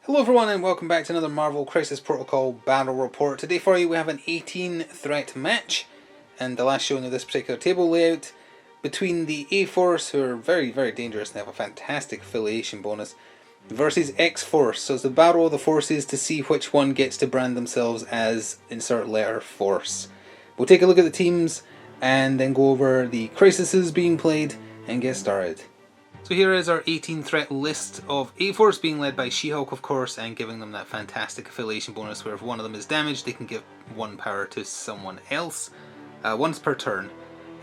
Hello everyone and welcome back to another Marvel Crisis Protocol Battle Report. Today for you we have an 18 threat match, and the last showing of this particular table layout between the A-Force, who are very dangerous and have a fantastic affiliation bonus, versus X-Force. So it's the battle of the forces to see which one gets to brand themselves as insert letter Force. We'll take a look at the teams and then go over the crises being played and get started. So here is our 18 threat list of A-Force, being led by She-Hulk of course, and giving them that fantastic affiliation bonus where if one of them is damaged they can give one power to someone else, once per turn.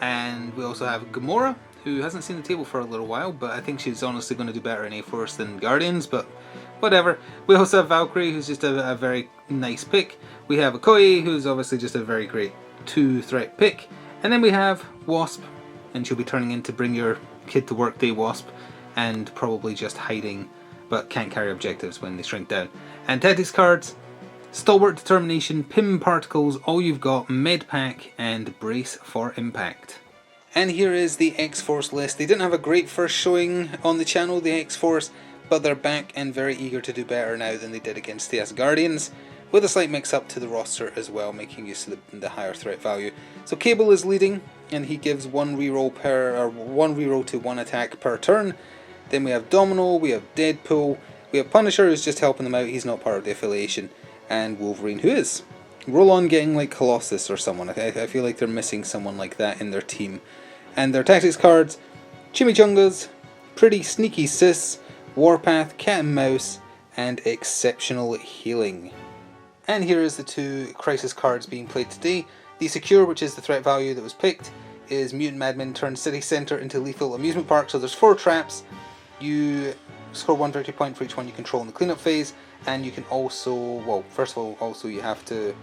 And we also have Gamora, who hasn't seen the table for a little while, but I think she's honestly going to do better in A-Force than Guardians, but whatever. We also have Valkyrie, who's just a very nice pick. We have Okoye, who's obviously just a very great 2-threat pick. And then we have Wasp, and she'll be turning into Bring Your Kid to Work Day Wasp, and probably just hiding but can't carry objectives when they shrink down. And tactics cards: Stalwart Determination, Pim Particles, All You've Got, Med Pack, and Brace for Impact. And here is the X-Force list. They didn't have a great first showing on the channel, the X-Force, but they're back and very eager to do better now than they did against the Asgardians, with a slight mix up to the roster as well, making use of the higher threat value. So Cable is leading, and he gives one reroll to one attack per turn. Then we have Domino, we have Deadpool, we have Punisher, who's just helping them out, he's not part of the affiliation, and Wolverine, who is. Roll on getting like Colossus or someone. I feel like they're missing someone like that in their team. And their tactics cards: Chimichangas, Pretty Sneaky Sis, Warpath, Cat and Mouse, and Exceptional Healing. And here is the two crisis cards being played today. The Secure, which is the threat value that was picked, is Mutant Madman turns city centre into lethal amusement park. So there's 4 traps. You score 1 victory point for each one you control in the cleanup phase, and you can also, well, first of all, also you have to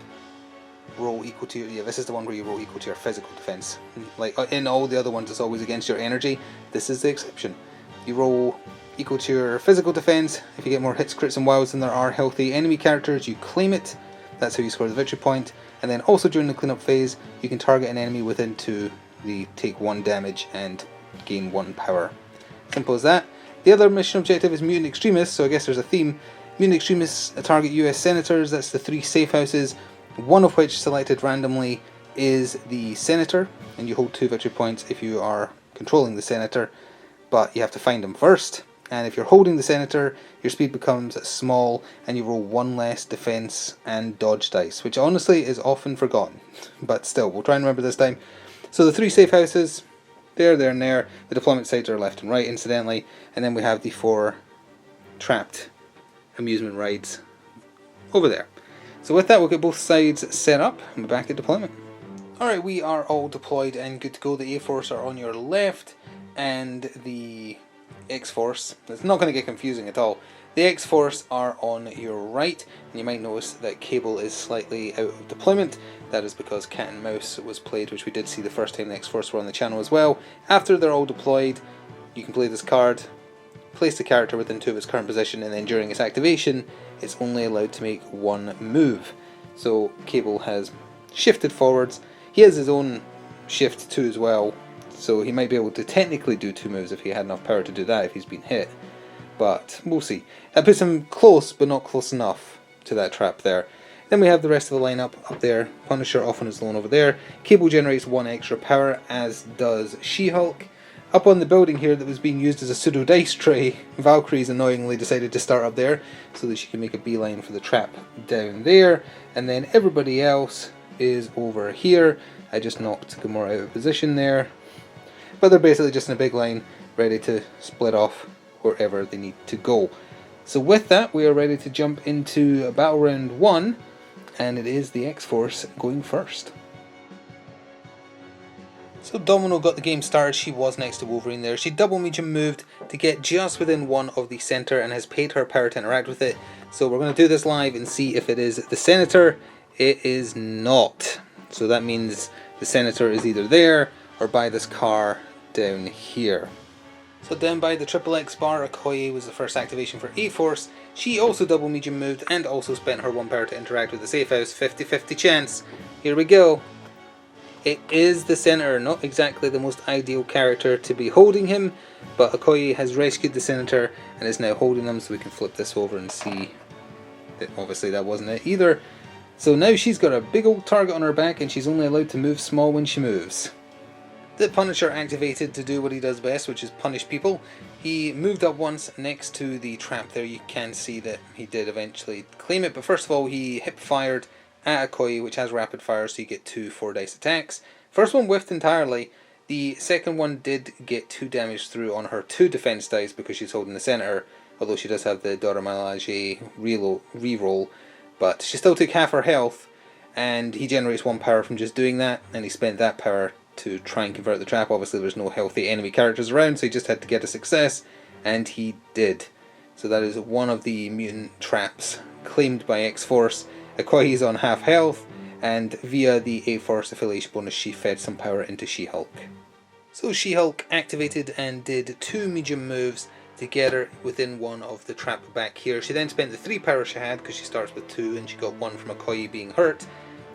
roll equal to your, yeah, this is the one where you roll equal to your physical defense. Like in all the other ones, it's always against your energy. This is the exception. You roll equal to your physical defense. If you get more hits, crits, and wilds than there are healthy enemy characters, you claim it. That's how you score the victory point. And then also during the cleanup phase, you can target an enemy within 2. They take 1 damage and gain 1 power. Simple as that. The other mission objective is Mutant Extremists, so I guess there's a theme. Mutant Extremists target US senators. That's the 3 safe houses, one of which selected randomly is the senator, and you hold 2 victory points if you are controlling the senator, but you have to find him first. And if you're holding the senator, your speed becomes small and you roll 1 less defense and dodge dice, which honestly is often forgotten, but still, we'll try and remember this time. So the 3 safe houses, there, and there. The deployment sites are left and right, incidentally. And then we have the 4 trapped amusement rides over there. So with that, we'll get both sides set up and we're back at deployment. Alright, we are all deployed and good to go. The A-Force are on your left, and the X-Force, it's not going to get confusing at all. The X-Force are on your right, and you might notice that Cable is slightly out of deployment. That is because Cat and Mouse was played, which we did see the first time the X-Force were on the channel as well. After they're all deployed, you can play this card, place the character within 2 of its current position, and then during its activation, it's only allowed to make 1 move. So Cable has shifted forwards. He has his own shift too as well, so he might be able to technically do 2 moves if he had enough power to do that if he's been hit. But we'll see. That puts him close, but not close enough to that trap there. Then we have the rest of the lineup up there. Punisher off on his own over there. Cable generates 1 extra power, as does She-Hulk. Up on the building here that was being used as a pseudo dice tray, Valkyrie's annoyingly decided to start up there so that she can make a beeline for the trap down there. And then everybody else is over here. I just knocked Gamora out of position there. But they're basically just in a big line, ready to split off wherever they need to go. So with that, we are ready to jump into battle round 1, and it is the X-Force going first. So Domino got the game started. She was next to Wolverine there. She double medium moved to get just within 1 of the center and has paid her power to interact with it. So we're going to do this live and see if it is the senator. It is not. So that means the senator is either there or by this car down here. So down by the XXX bar, Okoye was the first activation for A-Force. She also double medium moved and also spent her 1 power to interact with the safe house. 50-50 chance. Here we go. It is the Senator, not exactly the most ideal character to be holding him, but Okoye has rescued the Senator and is now holding him, so we can flip this over and see Obviously that wasn't it either. So now she's got a big old target on her back and she's only allowed to move small when she moves. The Punisher activated to do what he does best, which is punish people. He moved up once next to the trap there. You can see that he did eventually claim it, but first of all he hip fired at a Koi, which has rapid fire, so you get 2 4-dice attacks. First one whiffed entirely. The second one did get 2 damage through on her 2 defense dice because she's holding the center, although she does have the Dora Milaje reroll, but she still took half her health, and he generates 1 power from just doing that, and he spent that power to try and convert the trap. Obviously there's no healthy enemy characters around, so he just had to get a success, and he did. So that is one of the mutant traps claimed by X-Force. Okoye's on half health, and via the A-Force affiliation bonus she fed some power into She-Hulk. So She-Hulk activated and did 2 medium moves to get her within 1 of the trap back here. She then spent the 3 power she had, because she starts with 2 and she got 1 from Okoye being hurt.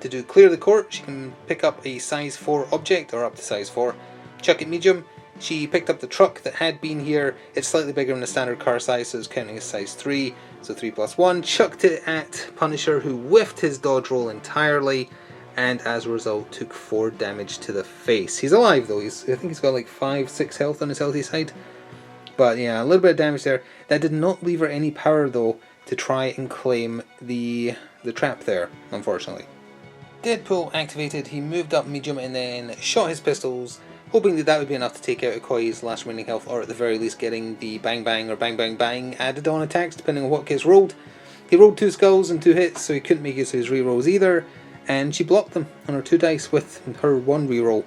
To do clear the court, she can pick up a size 4 object, or up to size 4, chuck it medium. She picked up the truck that had been here. It's slightly bigger than the standard car size, so it's counting as size 3, so 3 plus 1. Chucked it at Punisher, who whiffed his dodge roll entirely, and as a result took 4 damage to the face. He's alive though. I think he's got like 5-6 health on his healthy side. But yeah, a little bit of damage there. That did not leave her any power though to try and claim the trap there, unfortunately. Deadpool activated, he moved up medium and then shot his pistols, hoping that that would be enough to take out Okoye's last remaining health, or at the very least getting the bang bang or bang bang bang added on attacks depending on what gets rolled. He rolled 2 skulls and 2 hits, so he couldn't make use of his rerolls either, and she blocked them on her 2 dice with her 1 reroll.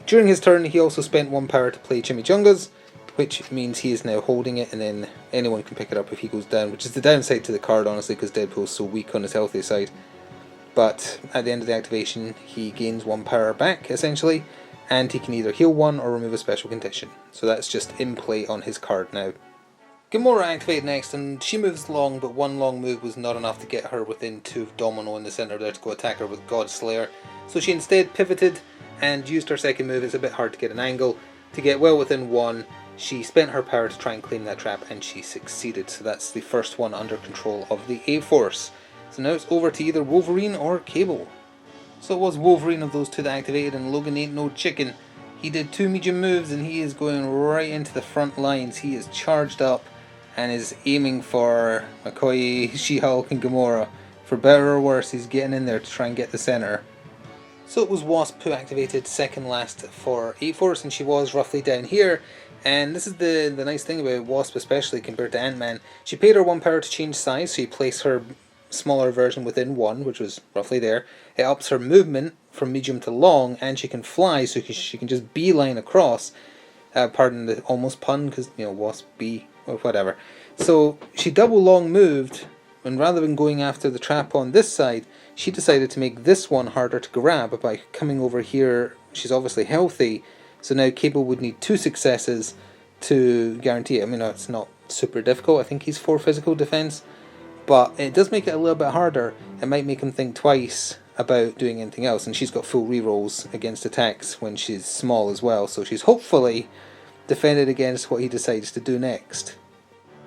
During his turn he also spent 1 power to play Chimichangas, which means he is now holding it, and then anyone can pick it up if he goes down, which is the downside to the card honestly, because Deadpool's so weak on his healthy side. But at the end of the activation he gains 1 power back essentially, and he can either heal 1 or remove a special condition. So that's just in play on his card now. Gamora activated next, and she moves long, but 1 long move was not enough to get her within 2 of Domino in the centre there to go attack her with God Slayer. So she instead pivoted and used her second move. It's a bit hard to get an angle. To get well within 1, she spent her power to try and claim that trap, and she succeeded. So that's the first one under control of the A-Force. So now it's over to either Wolverine or Cable. So it was Wolverine of those 2 that activated, and Logan ain't no chicken. He did 2 medium moves and he is going right into the front lines. He is charged up and is aiming for Okoye, She-Hulk and Gamora. For better or worse, he's getting in there to try and get the centre. So it was Wasp who activated second last for A-Force, and she was roughly down here. And this is the nice thing about Wasp, especially compared to Ant-Man. She paid her 1 power to change size, so you place her smaller version within 1, which was roughly there. It ups her movement from medium to long, and she can fly, so she can just beeline across. Pardon the almost pun, because, you know, Wasp, bee, or whatever. So she double long moved, and rather than going after the trap on this side, she decided to make this one harder to grab by coming over here. She's obviously healthy, so now Cable would need 2 successes to guarantee it. I mean, it's not super difficult. I think he's 4 physical defense. But it does make it a little bit harder. It might make him think twice about doing anything else. And she's got full rerolls against attacks when she's small as well. So she's hopefully defended against what he decides to do next.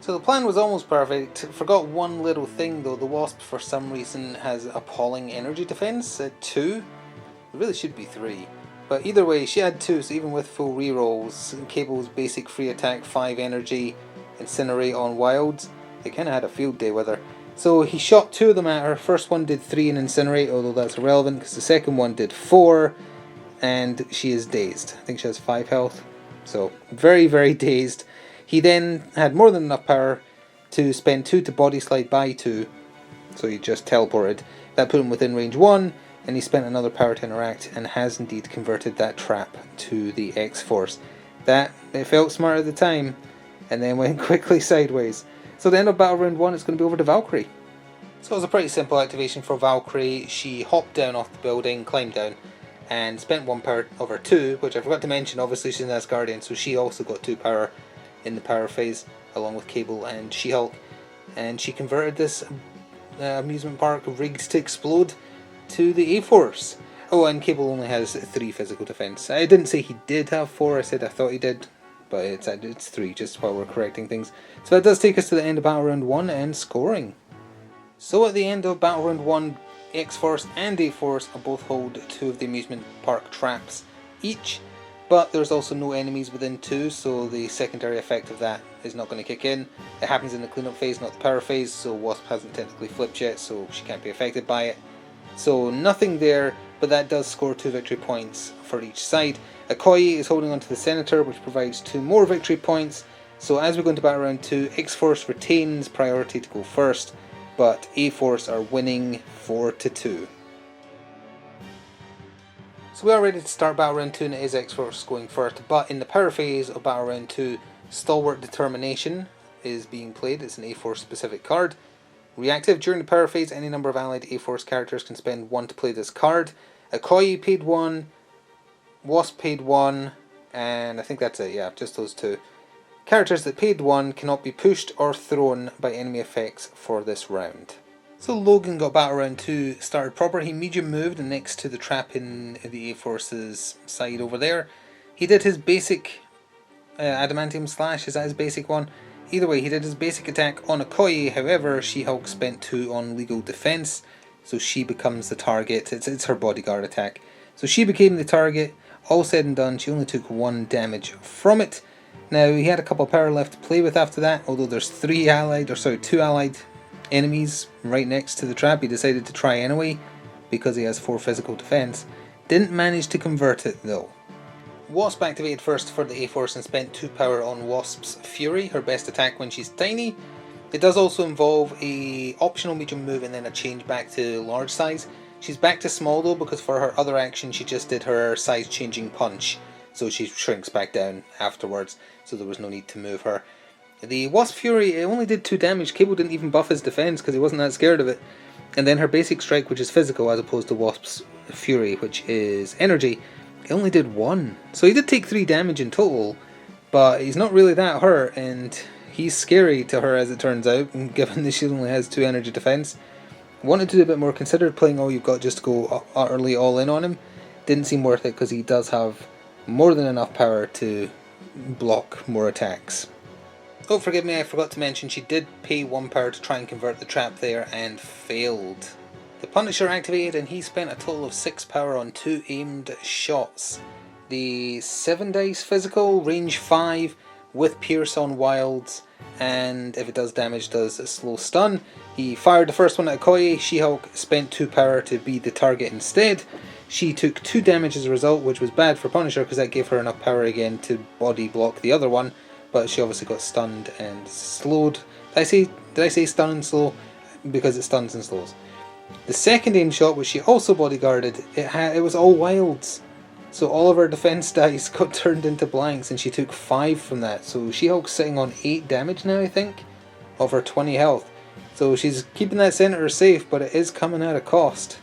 So the plan was almost perfect. Forgot one little thing though. The Wasp for some reason has appalling energy defense at 2. It really should be 3. But either way, she had 2, so even with full rerolls, Cable's basic free attack 5 energy, Incinerate on Wilds, they kind of had a field day with her. So he shot 2 of them at her. First one did 3 in Incinerate, although that's irrelevant because the second one did 4, and she is dazed. I think she has 5 health, so very, very dazed. He then had more than enough power to spend 2 to body slide by 2, so he just teleported. That put him within range 1, and he spent another power to interact, and has indeed converted that trap to the X-Force. That, it felt smart at the time, and then went quickly sideways. So the end of battle round 1 is going to be over to Valkyrie. So it was a pretty simple activation for Valkyrie. She hopped down off the building, climbed down, and spent 1 power of her 2, which I forgot to mention, obviously she's an Asgardian, so she also got 2 power in the power phase, along with Cable and She-Hulk. And she converted this amusement park rigged to explode to the A-Force. Oh, and Cable only has 3 physical defense. I didn't say he did have 4, I said I thought he did. But it's 3, just while we're correcting things. So that does take us to the end of battle round 1 and scoring. So at the end of Battle Round 1, X-Force and A-Force both hold 2 of the amusement park traps each, but there's also no enemies within 2, so the secondary effect of that is not going to kick in. It happens in the cleanup phase, not the power phase, so Wasp hasn't technically flipped yet, so she can't be affected by it. So nothing there, but that does score 2 victory points for each side. Okoye is holding on to the Senator, which provides 2 more victory points. So as we go into Battle Round 2, X-Force retains priority to go first, but A-Force are winning 4-2. So we are ready to start Battle Round 2 and it is X-Force going first, but in the power phase of Battle Round 2, Stalwart Determination is being played. It's an A-Force specific card. Reactive: during the power phase, any number of allied A-Force characters can spend 1 to play this card. Okoye paid 1, Wasp paid 1, and I think that's it, yeah, just those 2. Characters that paid 1 cannot be pushed or thrown by enemy effects for this round. So Logan got Battle Round 2 started proper. He medium moved next to the trap in the A-Force's side over there. He did his basic Adamantium Slash, is that his basic one? Either way, he did his basic attack on Okoye, however, She-Hulk spent 2 on legal defense, so she becomes the target. It's her bodyguard attack. So she became the target. All said and done, she only took 1 damage from it. Now, he had a couple of power left to play with after that, although there's 2 allied enemies right next to the trap. He decided to try anyway, because he has 4 physical defense. Didn't manage to convert it though. Wasp activated first for the A-Force and spent 2 power on Wasp's Fury, her best attack when she's tiny. It does also involve a optional medium move and then a change back to large size. She's back to small though, because for her other action she just did her size changing punch, so she shrinks back down afterwards, so there was no need to move her. The Wasp Fury, it only did 2 damage. Cable didn't even buff his defense because he wasn't that scared of it. And then her basic strike, which is physical, as opposed to Wasp's Fury, which is energy, it only did 1. So he did take 3 damage in total, but he's not really that hurt, and he's scary to her as it turns out, given that she only has 2 energy defense. Wanted to do a bit more, considered playing all you've got just to go utterly all in on him. Didn't seem worth it because he does have more than enough power to block more attacks. Oh, forgive me, I forgot to mention she did pay 1 power to try and convert the trap there and failed. The Punisher activated and he spent a total of 6 power on 2 aimed shots. The 7 dice physical, range 5, with Pierce on wilds, and if it does damage, does a slow stun. He fired the first one at Okoye. She-Hulk spent 2 power to be the target instead. She took 2 damage as a result, which was bad for Punisher because that gave her enough power again to body block the other one, but she obviously got stunned and slowed. Did I say stun and slow? Because it stuns and slows. The second aim shot, which she also bodyguarded, it was all wilds. So all of her defense dice got turned into blanks and she took 5 from that. So She-Hulk's sitting on 8 damage now, I think, of her 20 health. So she's keeping that Senator safe, but it is coming at a cost.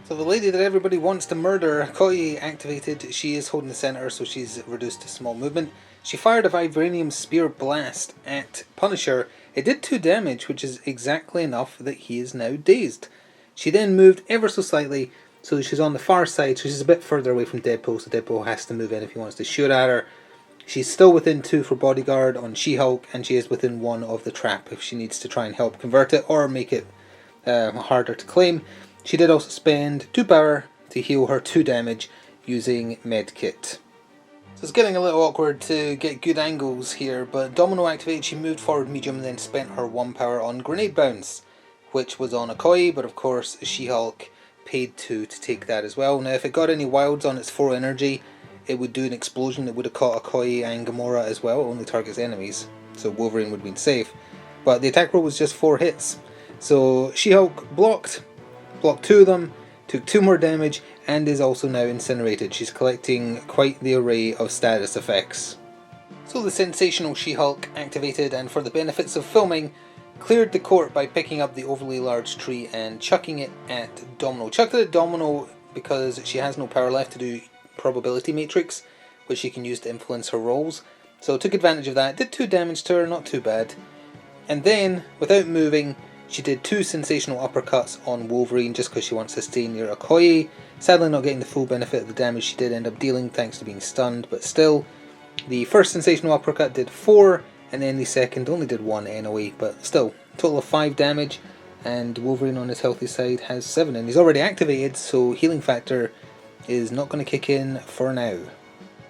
So the lady that everybody wants to murder, Okoye, activated. She is holding the Senator, so she's reduced to small movement. She fired a Vibranium Spear Blast at Punisher. It did 2 damage, which is exactly enough that he is now dazed. She then moved ever so slightly, so she's on the far side, so she's a bit further away from Deadpool, so Deadpool has to move in if he wants to shoot at her. She's still within 2 for bodyguard on She-Hulk, and she is within 1 of the trap if she needs to try and help convert it or make it harder to claim. She did also spend 2 power to heal her 2 damage using Medkit. So it's getting a little awkward to get good angles here, but Domino activated, she moved forward medium and then spent her 1 power on Grenade Bounce, which was on Okoye, but of course She-Hulk paid 2 to take that as well. Now if it got any wilds on its 4 energy, it would do an explosion that would have caught Okoye and Gamora as well. It only targets enemies, so Wolverine would have been safe. But the attack roll was just 4 hits. So She-Hulk blocked 2 of them, took 2 more damage, and is also now incinerated. She's collecting quite the array of status effects. So the sensational She-Hulk activated, and for the benefits of filming, cleared the court by picking up the overly large tree and chucking it at Domino. Chucked it at Domino because she has no power left to do probability matrix, which she can use to influence her rolls. So took advantage of that, did 2 damage to her, not too bad. And then, without moving, she did 2 sensational uppercuts on Wolverine just because she wants to stay near Okoye. Sadly not getting the full benefit of the damage she did end up dealing thanks to being stunned, but still. The first sensational uppercut did 4, and then the second only did 1 anyway, but still, total of 5 damage. and Wolverine on his healthy side has 7, and he's already activated, so healing factor is not going to kick in for now.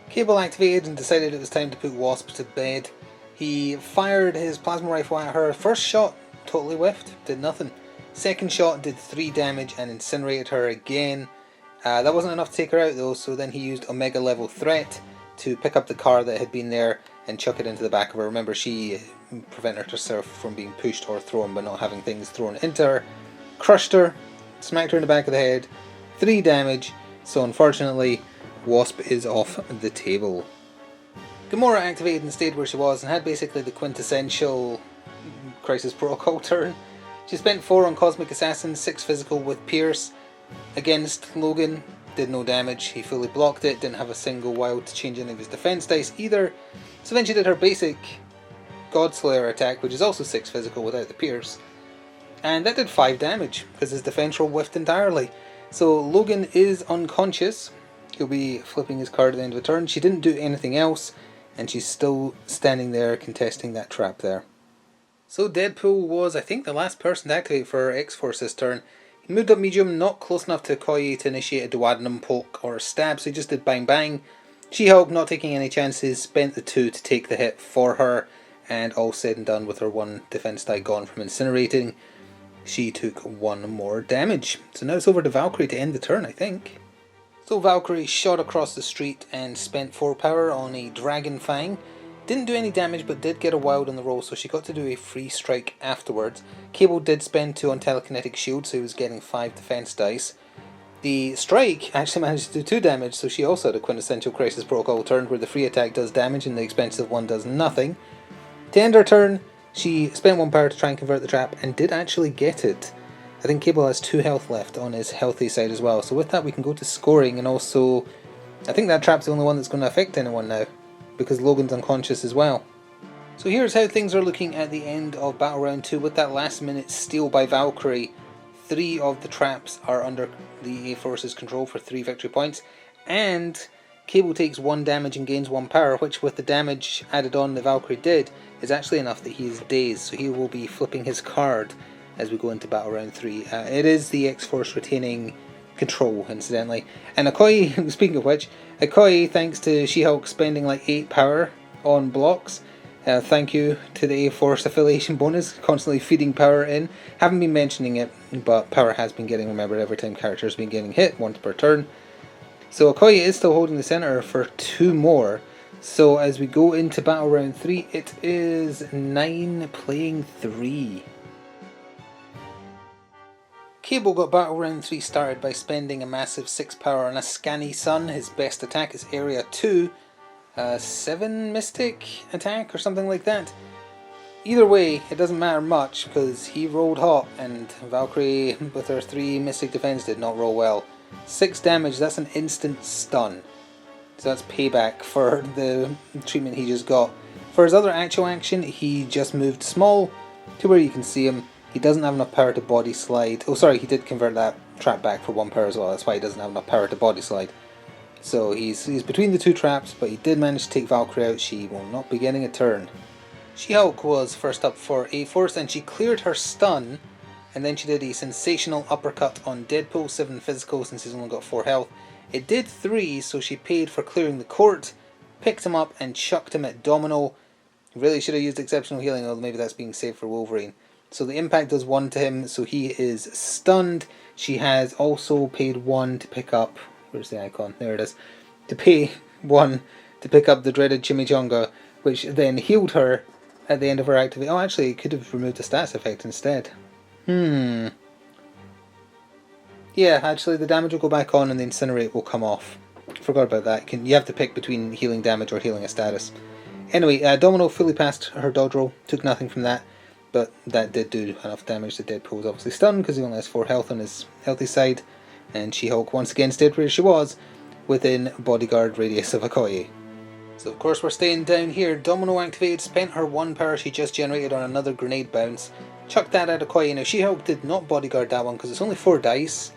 Cable activated and decided it was time to put Wasp to bed. He fired his plasma rifle at her. First shot totally whiffed, did nothing. Second shot did 3 damage and incinerated her again. That wasn't enough to take her out though, so then he used Omega level threat to pick up the car that had been there and chuck it into the back of her. Remember, she prevented herself from being pushed or thrown by not having things thrown into her. Crushed her, smacked her in the back of the head, 3 damage, so unfortunately Wasp is off the table. Gamora activated and stayed where she was and had basically the quintessential Crisis Protocol turn. She spent 4 on Cosmic Assassin, 6 physical with Pierce. Against Logan, did no damage, he fully blocked it, didn't have a single wild to change any of his defense dice either. So then she did her basic Godslayer attack, which is also 6 physical without the Pierce. And that did 5 damage, because his defense roll whiffed entirely. So Logan is unconscious. He'll be flipping his card at the end of the turn. She didn't do anything else, and she's still standing there contesting that trap there. So Deadpool was, I think, the last person to activate for X-Force this turn. He moved up medium, not close enough to Okoye to initiate a duodenum poke or a stab, so he just did bang bang. She-Hulk, not taking any chances, spent the 2 to take the hit for her, and all said and done with her 1 defense die gone from incinerating, she took 1 more damage. So now it's over to Valkyrie to end the turn, I think. So Valkyrie shot across the street and spent 4 power on a Dragon Fang. Didn't do any damage but did get a wild on the roll, so she got to do a free strike afterwards. Cable did spend 2 on Telekinetic Shield, so he was getting 5 defense dice. The strike actually managed to do 2 damage, so she also had a quintessential Crisis Protocol turn where the free attack does damage and the expensive one does nothing. To end her turn, she spent 1 power to try and convert the trap and did actually get it. I think Cable has 2 health left on his healthy side as well, so with that we can go to scoring, and also I think that trap's the only one that's going to affect anyone now, because Logan's unconscious as well. So here's how things are looking at the end of Battle Round 2 with that last minute steal by Valkyrie. 3 of the traps are under the A-Force's control for 3 victory points, and Cable takes 1 damage and gains 1 power, which with the damage added on that Valkyrie did is actually enough that he is dazed, so he will be flipping his card as we go into Battle Round 3. It is the X-Force retaining control, incidentally. And Okoye, speaking of which, Okoye, thanks to She-Hulk spending like 8 power on blocks, thank you to the A-Force affiliation bonus, constantly feeding power in. Haven't been mentioning it, but power has been getting remembered every time characters been getting hit, once per turn. So Okoye is still holding the center for 2 more. So as we go into Battle Round 3, it is 9 playing 3. Cable got Battle Round 3 started by spending a massive 6 power on a Scanny Sun. His best attack is Area 2. 7 Mystic attack or something like that. Either way, it doesn't matter much because he rolled hot and Valkyrie with her 3 Mystic defense did not roll well. 6 damage, that's an instant stun. So that's payback for the treatment he just got. For his other actual action, he just moved small to where you can see him. He doesn't have enough power to body slide. Oh sorry, he did convert that trap back for 1 power as well. That's why he doesn't have enough power to body slide. So he's between the 2 traps, but he did manage to take Valkyrie out. She will not be getting a turn. She-Hulk was first up for A-Force and she cleared her stun. And then she did a sensational uppercut on Deadpool, 7 physical since he's only got 4 health. It did 3, so she paid for clearing the court, picked him up and chucked him at Domino. Really should have used exceptional healing, although maybe that's being saved for Wolverine. So the impact does 1 to him, so he is stunned. She has also paid 1 to pick up, where's the icon? There it is. To pay 1 to pick up the dreaded Chimichanga, which then healed her at the end of her activation. Oh, actually, it could have removed the stats effect instead. Yeah, actually the damage will go back on and the incinerate will come off. Forgot about that. You have to pick between healing damage or healing a status. Anyway, Domino fully passed her dodge roll, took nothing from that. But that did do enough damage. The Deadpool was obviously stunned because he only has 4 health on his healthy side. And She-Hulk once again stayed where she was, within bodyguard radius of Okoye. So of course we're staying down here. Domino activated, spent her 1 power she just generated on another grenade bounce. Chucked that at Okoye. Now She-Hulk did not bodyguard that one because it's only 4 dice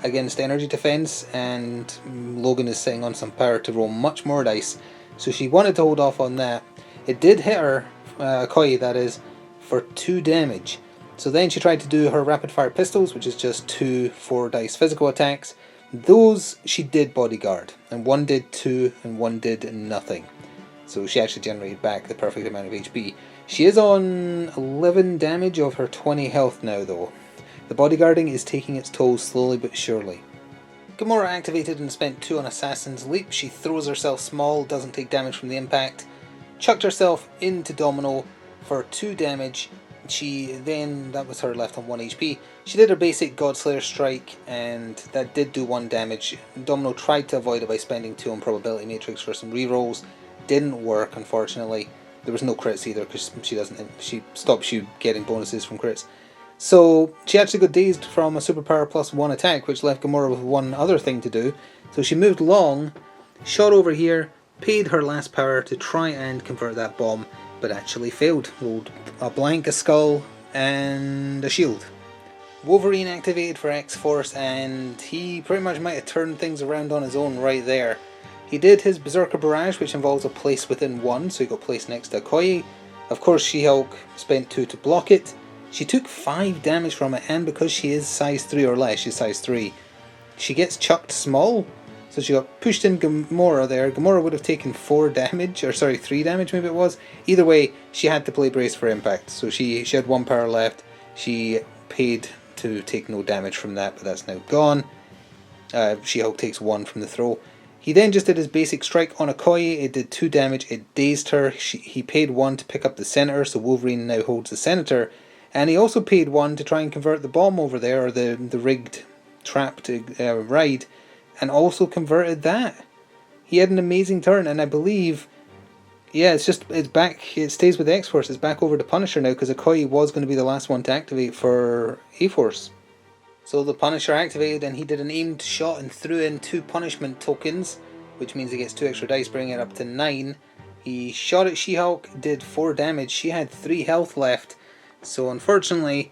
against energy defense. And Logan is sitting on some power to roll much more dice. So she wanted to hold off on that. It did hit her, Okoye that is, for 2 damage. So then she tried to do her rapid fire pistols, which is just 2 4-dice physical attacks. Those she did bodyguard, and one did 2 and one did nothing. So she actually generated back the perfect amount of HP. She is on 11 damage of her 20 health now though. The bodyguarding is taking its toll slowly but surely. Gamora activated and spent 2 on Assassin's Leap. She throws herself small, doesn't take damage from the impact. Chucked herself into Domino for 2 damage. That was her left on 1 HP. She did her basic Godslayer strike and that did do 1 damage. Domino tried to avoid it by spending 2 on Probability Matrix for some rerolls. Didn't work, unfortunately. There was no crits either because she stops you getting bonuses from crits. So she actually got dazed from a superpower plus 1 attack, which left Gamora with 1 other thing to do. So she moved long, shot over here, paid her last power to try and convert that bomb, but actually failed. Rolled a blank, a skull, and a shield. Wolverine activated for X-Force, and he pretty much might have turned things around on his own right there. He did his Berserker Barrage, which involves a place within 1, so he got placed next to Okoye. Of course, She-Hulk spent 2 to block it. She took 5 damage from it, and because she is size 3 or less, she's size 3, she gets chucked small. So she got pushed in Gamora there. Gamora would have taken 4 damage, or sorry, 3 damage maybe it was. Either way, she had to play Brace for Impact. So she had 1 power left. She paid to take no damage from that, but that's now gone. She-Hulk takes 1 from the throw. He then just did his basic strike on Okoye. It did 2 damage. It dazed her. He paid 1 to pick up the Senator, so Wolverine now holds the Senator. And he also paid 1 to try and convert the bomb over there, or the rigged trap to ride, and also converted that. He had an amazing turn, and I believe, yeah, it's back. It stays with X-Force. It's back over to Punisher now, because Okoye was going to be the last one to activate for A-Force. So the Punisher activated, and he did an aimed shot and threw in 2 punishment tokens, which means he gets 2 extra dice, bringing it up to 9. He shot at She-Hulk, did 4 damage. She had 3 health left, so unfortunately,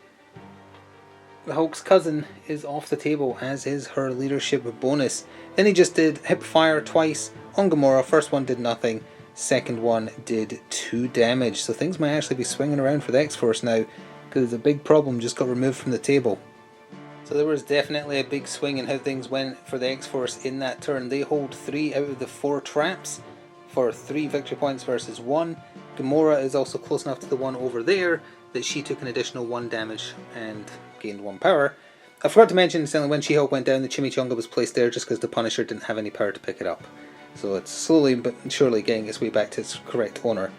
the Hulk's cousin is off the table, as is her leadership bonus. Then he just did hip fire twice on Gamora. First one did nothing, second one did 2 damage. So things might actually be swinging around for the X-Force now, because a big problem just got removed from the table. So there was definitely a big swing in how things went for the X-Force in that turn. They hold 3 out of the 4 traps for 3 victory points versus 1. Gamora is also close enough to the one over there that she took an additional 1 damage and gained 1 power. I forgot to mention, incidentally, when She-Hulk went down, the Chimichanga was placed there just because the Punisher didn't have any power to pick it up. So it's slowly but surely getting its way back to its correct owner.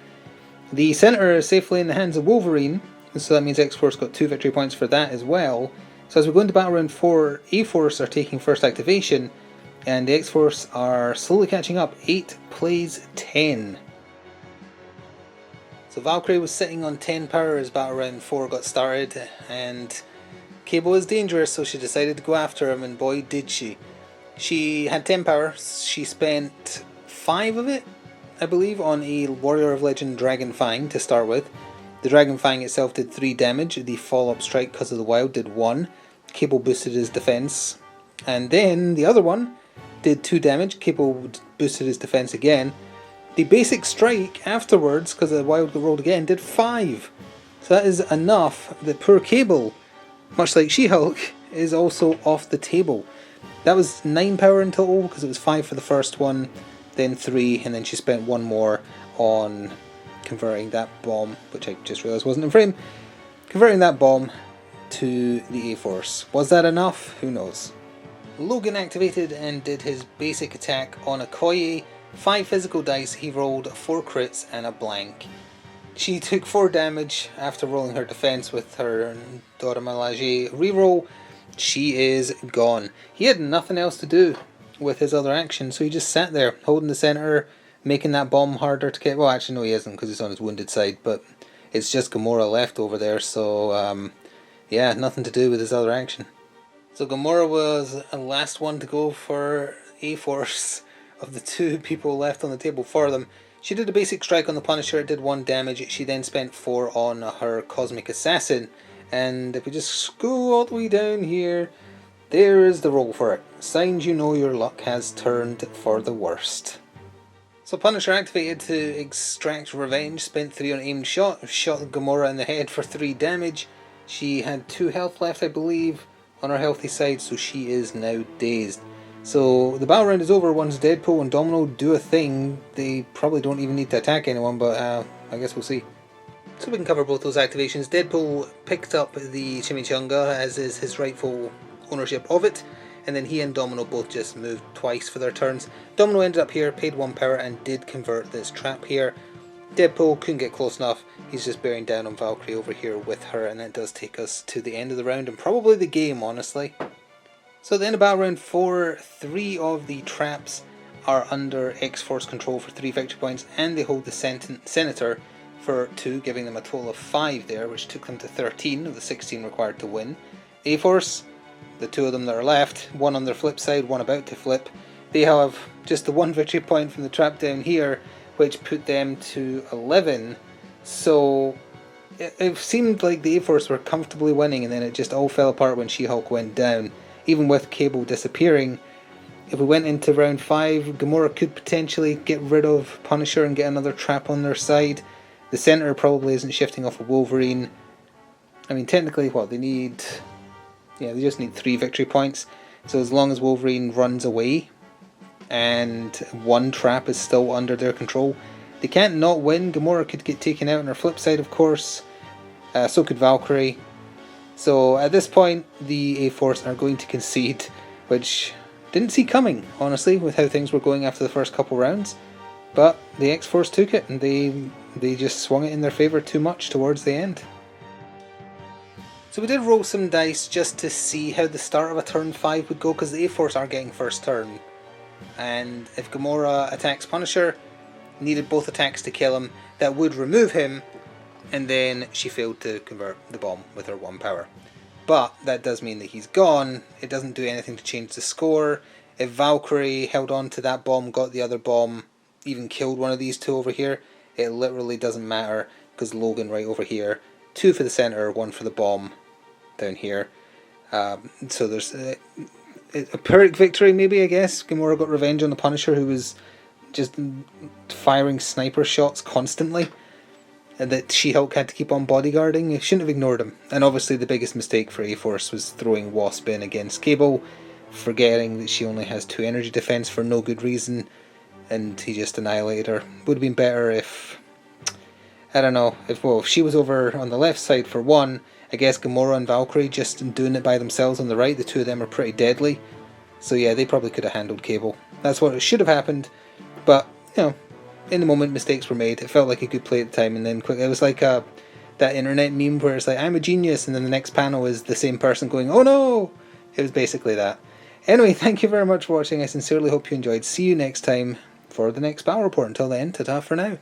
The Senator is safely in the hands of Wolverine, so that means X-Force got 2 victory points for that as well. So as we go into Battle Round 4, A-Force are taking first activation, and the X-Force are slowly catching up. 8 plays 10. So Valkyrie was sitting on 10 power as Battle Round 4 got started, and Cable is dangerous, so she decided to go after him, and boy did she. She had 10 power. She spent 5 of it, I believe, on a Warrior of Legend Dragon Fang to start with. The Dragon Fang itself did 3 damage. The follow-up strike because of the wild did 1. Cable boosted his defense, and then the other one did 2 damage. Cable boosted his defense again. The basic strike afterwards, because the wild got rolled again, did 5. So that is enough that poor Cable, much like She-Hulk, is also off the table. That was 9 power in total, because it was 5 for the first one, then 3, and then she spent 1 more on converting that bomb, which I just realised wasn't in frame, converting that bomb to the A-Force. Was that enough? Who knows. Logan activated and did his basic attack on Okoye. 5 physical dice, he rolled 4 crits and a blank. She took 4 damage after rolling her defense with her Dora Milaje reroll. She is gone. He had nothing else to do with his other action, so he just sat there holding the center, making that bomb harder to get. Well, actually no, he isn't, because he's on his wounded side, but it's just Gamora left over there, so yeah, nothing to do with his other action. So Gamora was the last one to go for A-Force of the 2 people left on the table for them. She did a basic strike on the Punisher, it did 1 damage. She then spent 4 on her Cosmic Assassin, and if we just go all the way down here, there is the roll for it. Signs you know your luck has turned for the worst. So Punisher activated to extract revenge, spent 3 on aimed shot, shot Gamora in the head for 3 damage. She had 2 health left, I believe, on her healthy side, so she is now dazed. So the battle round is over. Once Deadpool and Domino do a thing, they probably don't even need to attack anyone, but I guess we'll see. So we can cover both those activations. Deadpool picked up the Chimichanga, as is his rightful ownership of it, and then he and Domino both just moved twice for their turns. Domino ended up here, paid 1 power, and did convert this trap here. Deadpool couldn't get close enough. He's just bearing down on Valkyrie over here with her, and that does take us to the end of the round, and probably the game, honestly. So at the end of battle round 4, 3 of the traps are under X-Force control for 3 victory points, and they hold the Senator for 2, giving them a total of 5 there, which took them to 13 of the 16 required to win. A-Force, the 2 of them that are left, one on their flip side, one about to flip, they have just the 1 victory point from the trap down here, which put them to 11. So it seemed like the A-Force were comfortably winning, and then it just all fell apart when She-Hulk went down. Even with Cable disappearing, if we went into round 5, Gamora could potentially get rid of Punisher and get another trap on their side. The Senator probably isn't shifting off of Wolverine. I mean, technically, what they need... Yeah, they just need 3 victory points. So as long as Wolverine runs away and 1 trap is still under their control, they can't not win. Gamora could get taken out on her flip side, of course. So could Valkyrie. So at this point, the A-Force are going to concede, which didn't see coming, honestly, with how things were going after the first couple rounds. But the X-Force took it, and they just swung it in their favour too much towards the end. So we did roll some dice just to see how the start of a turn 5 would go, because the A-Force are getting first turn. And if Gamora attacks Punisher, needed both attacks to kill him, that would remove him, and then she failed to convert the bomb with her 1 power. But that does mean that he's gone. It doesn't do anything to change the score. If Valkyrie held on to that bomb, got the other bomb, even killed one of these 2 over here, it literally doesn't matter, because Logan right over here, 2 for the center, 1 for the bomb down here. So there's a Pyrrhic victory, maybe, I guess. Gamora got revenge on the Punisher, who was just firing sniper shots constantly, and that She-Hulk had to keep on bodyguarding. You shouldn't have ignored him. And obviously the biggest mistake for A-Force was throwing Wasp in against Cable, forgetting that she only has 2 energy defense for no good reason, and he just annihilated her. Would have been better if, I don't know, if she was over on the left side for 1, I guess Gamora and Valkyrie just doing it by themselves on the right. The 2 of them are pretty deadly. So yeah, they probably could have handled Cable. That's what should have happened. But, you know, in the moment mistakes were made. It felt like a good play at the time, and then quick. It was like that internet meme where it's like, I'm a genius, and then the next panel is the same person going, oh no! It was basically that. Anyway, thank you very much for watching. I sincerely hope you enjoyed. See you next time for the next battle report. Until then, ta-ta for now.